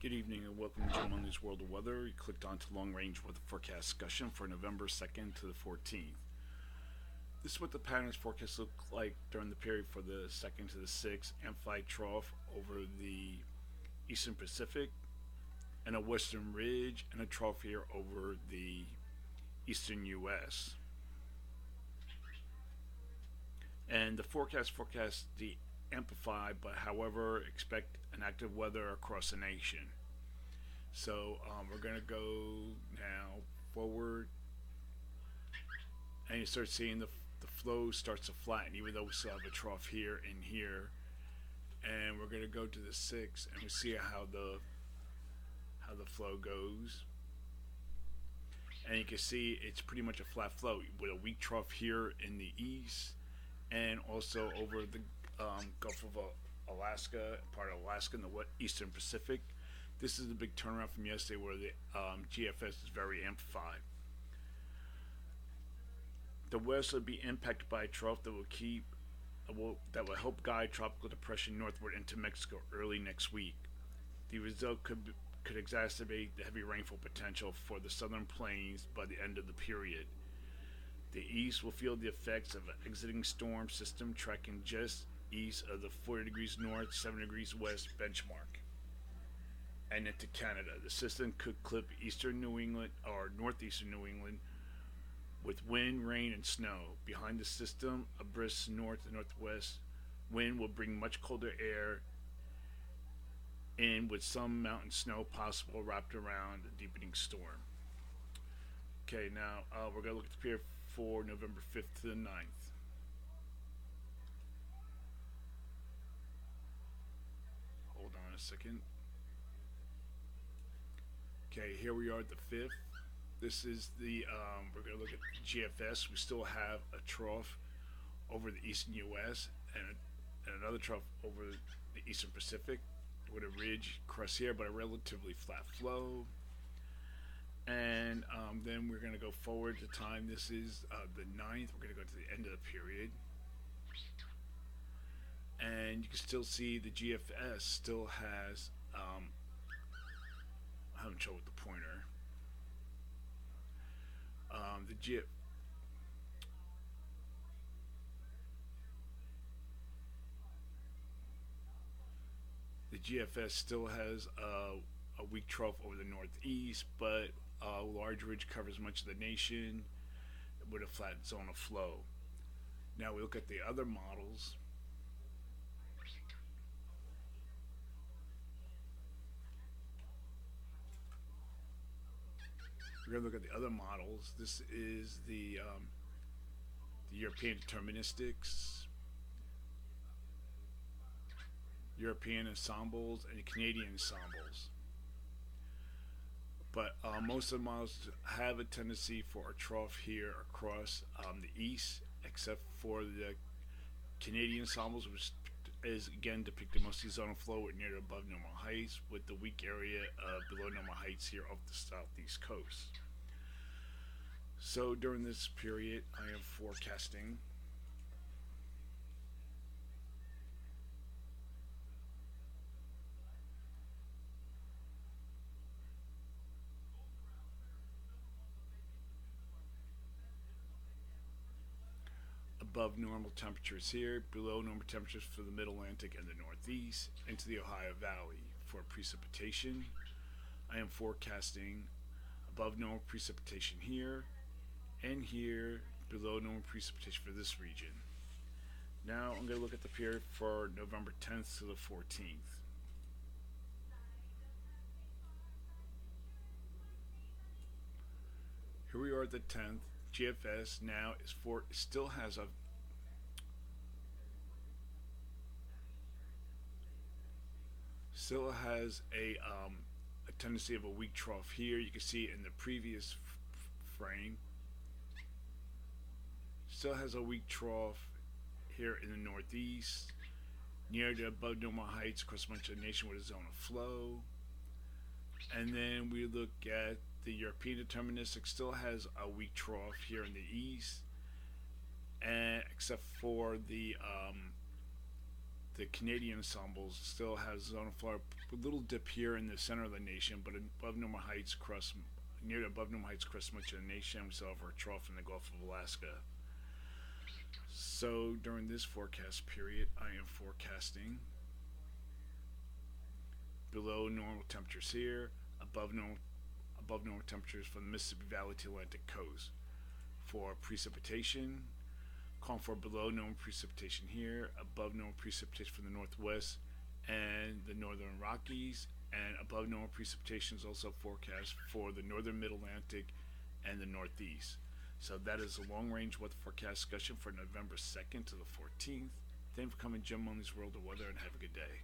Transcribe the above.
Good evening and welcome to Monday's World of Weather. You clicked onto Long Range Weather Forecast discussion for November 2nd to the 14th. This is what the patterns forecast look like during the period for the 2nd to the 6th. Amplified trough over the eastern Pacific and a western ridge and a trough here over the eastern U.S. And the forecast the amplified, but however, expect an active weather across the nation. So we're going to go now forward, and you start seeing the flow starts to flatten, even though we still have a trough here and here. And we're going to go to the 6th, and we see how the flow goes. And you can see it's pretty much a flat flow with a weak trough here in the east, and also over the Gulf of Alaska, part of Alaska, in the eastern Pacific. This is a big turnaround from yesterday where the GFS is very amplified. The west will be impacted by a trough that will help guide tropical depression northward into Mexico early next week. The result could exacerbate the heavy rainfall potential for the southern plains by the end of the period. The east will feel the effects of an exiting storm system tracking just east of the 40 degrees north, 7 degrees west benchmark, and into Canada. The system could clip eastern New England or northeastern New England with wind, rain, and snow. Behind the system, a brisk north and northwest wind will bring much colder air in, with some mountain snow possible wrapped around the deepening storm. Okay, now we're going to look at the period for November 5th to the 9th. Hold on a second. Okay, here we are at the 5th. This is we're going to look at GFS. We still have a trough over the eastern U.S. and another trough over the eastern Pacific with a ridge across here, but a relatively flat flow. And then we're going to go forward to time. This is the 9th. We're going to go to the end of the period. And you can still see the GFS still has, I'm having trouble with the pointer. The GFS still has a weak trough over the northeast, but a large ridge covers much of the nation with a flat zone of flow. Now we look at the other models. We're going to look at the other models. This is the European deterministics, European ensembles, and the Canadian ensembles. But most of the models have a tendency for a trough here across the east, except for the Canadian ensembles, which is again depicting mostly zonal flow at near above normal heights, with the weak area below normal heights here off the southeast coast. So during this period, I am forecasting above normal temperatures here, below normal temperatures for the Middle Atlantic and the Northeast, into the Ohio Valley. For precipitation, I am forecasting above normal precipitation here, and here, below normal precipitation for this region. Now I'm going to look at the period for November 10th to the 14th. Here we are at the 10th. GFS now still has a tendency of a weak trough here. You can see in the previous frame. Still has a weak trough here in the northeast, near the above normal heights across much of the nation with a zone of flow. And then we look at the European deterministic, still has a weak trough here in the east, and except for the The Canadian ensembles still has zone of flood, a little dip here in the center of the nation, but above normal heights across near the above normal heights across much of the nation. We still have our trough in the Gulf of Alaska. So during this forecast period, I am forecasting below normal temperatures here, above normal temperatures from the Mississippi Valley to Atlantic coast. For precipitation, calling for below normal precipitation here, above normal precipitation from the northwest and the northern Rockies, and above normal precipitation is also forecast for the northern mid-Atlantic and the northeast. So that is a long-range weather forecast discussion for November 2nd to the 14th. Thank you for coming, Jim Monley's World of Weather, and have a good day.